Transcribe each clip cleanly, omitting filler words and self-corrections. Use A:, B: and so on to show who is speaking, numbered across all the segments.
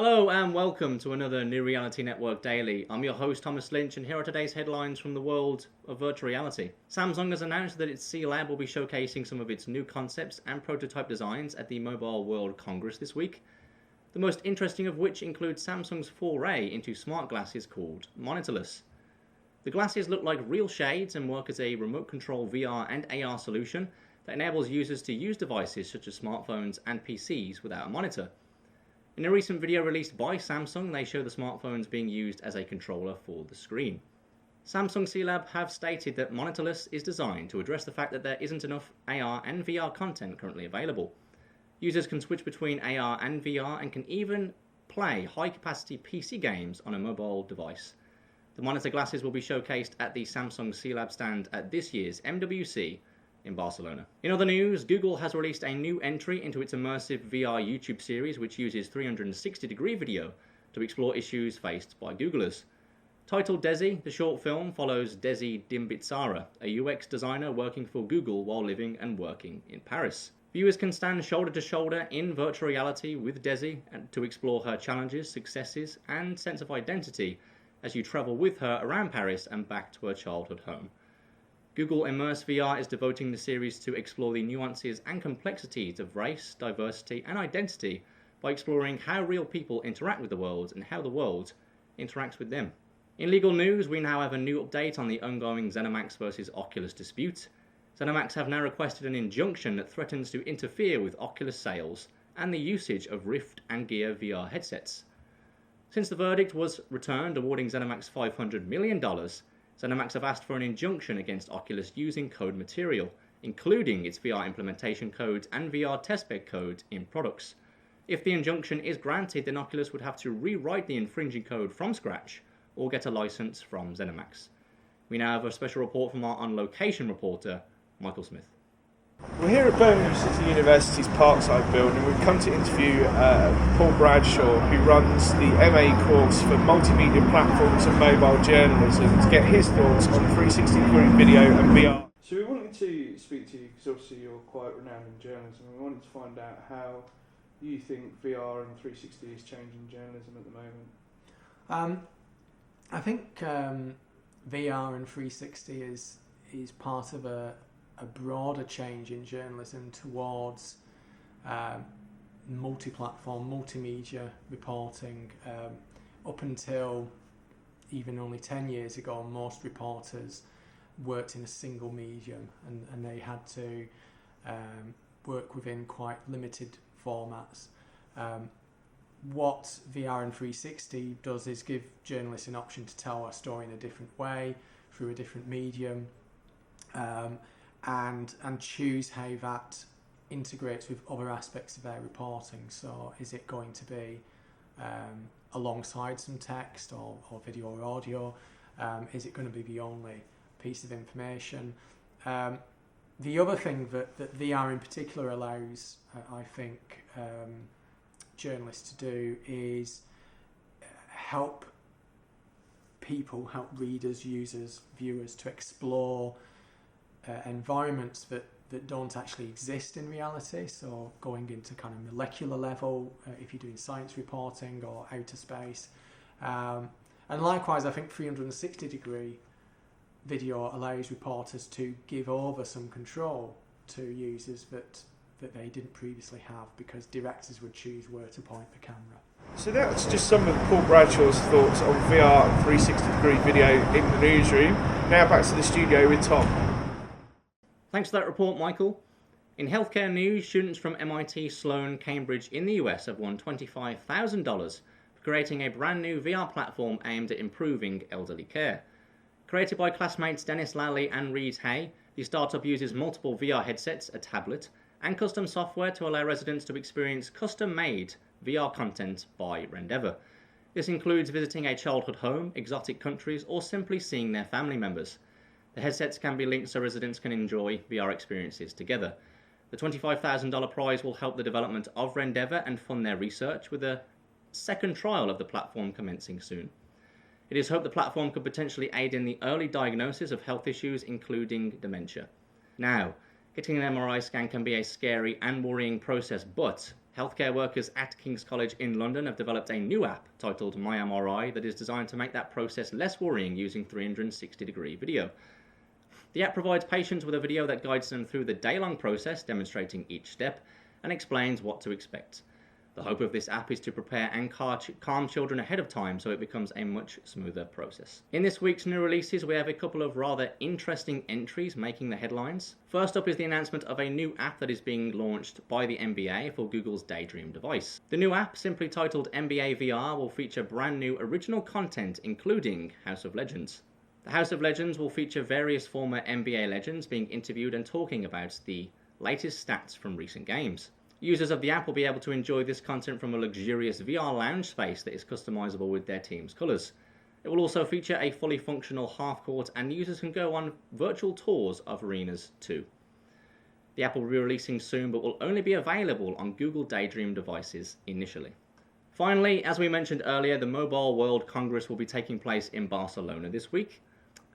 A: Hello and welcome to another New Reality Network Daily. I'm your host Thomas Lynch, and here are today's headlines from the world of virtual reality. Samsung has announced that its C Lab will be showcasing some of its new concepts and prototype designs at the Mobile World Congress this week. The most interesting of which includes Samsung's foray into smart glasses called Monitorless. The glasses look like real shades and work as a remote control VR and AR solution that enables users to use devices such as smartphones and PCs without a monitor. In a recent video released by Samsung, they show the smartphones being used as a controller for the screen. Samsung C Lab have stated that Monitorless is designed to address the fact that there isn't enough AR and VR content currently available. Users can switch between AR and VR and can even play high-capacity PC games on a mobile device. The monitor glasses will be showcased at the Samsung C Lab stand at this year's MWC in Barcelona. In other news, Google has released a new entry into its immersive VR YouTube series which uses 360-degree video to explore issues faced by Googlers. Titled Desi, the short film follows Desi Dimbitsara, a UX designer working for Google while living and working in Paris. Viewers can stand shoulder to shoulder in virtual reality with Desi to explore her challenges, successes, and sense of identity as you travel with her around Paris and back to her childhood home. Google Immerse VR is devoting the series to explore the nuances and complexities of race, diversity, and identity by exploring how real people interact with the world and how the world interacts with them. In legal news, we now have a new update on the ongoing ZeniMax versus Oculus dispute. ZeniMax have now requested an injunction that threatens to interfere with Oculus sales and the usage of Rift and Gear VR headsets. Since the verdict was returned awarding ZeniMax $500 million, ZeniMax have asked for an injunction against Oculus using code material, including its VR implementation codes and VR testbed codes in products. If the injunction is granted, then Oculus would have to rewrite the infringing code from scratch or get a license from ZeniMax. We now have a special report from our On Location reporter, Michael Smith.
B: We're here at Birmingham City University's Parkside building. We've come to interview Paul Bradshaw, who runs the MA course for multimedia platforms and mobile journalism, to get his thoughts on 360-degree video and VR. So we wanted to speak to you because obviously you're quite renowned in journalism. We wanted to find out how you think VR and 360 is changing journalism at the moment.
C: I think VR and 360 is part of a broader change in journalism towards multi-platform, multimedia reporting. Up until even only 10 years ago, most reporters worked in a single medium and they had to work within quite limited formats. What VR and 360 does is give journalists an option to tell a story in a different way, through a different medium, and choose how that integrates with other aspects of their reporting. So is it going to be alongside some text or video or audio? Is it going to be the only piece of information? The other thing that VR in particular allows, I think, journalists to do is help people, help readers, users, viewers to explore environments that don't actually exist in reality, so going into kind of molecular level if you're doing science reporting or outer space. And likewise, I think 360-degree video allows reporters to give over some control to users that they didn't previously have, because directors would choose where to point the camera.
B: So that's just some of Paul Bradshaw's thoughts on VR and 360-degree video in the newsroom. Now back to the studio with Tom.
A: Thanks for that report, Michael. In healthcare news, students from MIT, Sloan, Cambridge in the US have won $25,000 for creating a brand new VR platform aimed at improving elderly care. Created by classmates Dennis Lally and Reed Hay, the startup uses multiple VR headsets, a tablet, and custom software to allow residents to experience custom-made VR content by Rendeavor. This includes visiting a childhood home, exotic countries, or simply seeing their family members. The headsets can be linked so residents can enjoy VR experiences together. The $25,000 prize will help the development of Rendeavor and fund their research, with a second trial of the platform commencing soon. It is hoped the platform could potentially aid in the early diagnosis of health issues, including dementia. Now, getting an MRI scan can be a scary and worrying process, but Healthcare workers at King's College in London have developed a new app titled My MRI that is designed to make that process less worrying using 360-degree video. The app provides patients with a video that guides them through the day-long process, demonstrating each step, and explains what to expect. The hope of this app is to prepare and calm children ahead of time so it becomes a much smoother process. In this week's new releases, we have a couple of rather interesting entries making the headlines. First up is the announcement of a new app that is being launched by the NBA for Google's Daydream device. The new app, simply titled NBA VR, will feature brand new original content including House of Legends. The House of Legends will feature various former NBA legends being interviewed and talking about the latest stats from recent games. Users of the app will be able to enjoy this content from a luxurious VR lounge space that is customizable with their team's colours. It will also feature a fully functional half-court, and users can go on virtual tours of arenas too. The app will be releasing soon, but will only be available on Google Daydream devices initially. Finally, as we mentioned earlier, the Mobile World Congress will be taking place in Barcelona this week.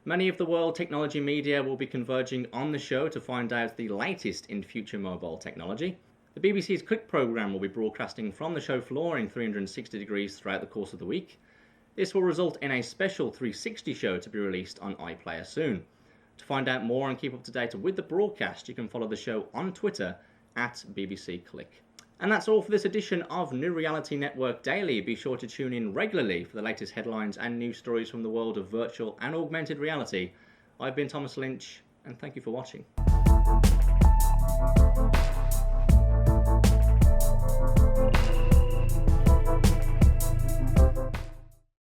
A: Many of the world technology media will be converging on the show to find out the latest in future mobile technology. The BBC's Click programme will be broadcasting from the show floor in 360 degrees throughout the course of the week. This will result in a special 360 show to be released on iPlayer soon. To find out more and keep up to date with the broadcast, you can follow the show on Twitter at BBC Click. And that's all for this edition of New Reality Network Daily. Be sure to tune in regularly for the latest headlines and news stories from the world of virtual and augmented reality. I've been Thomas Lynch, and thank you for watching.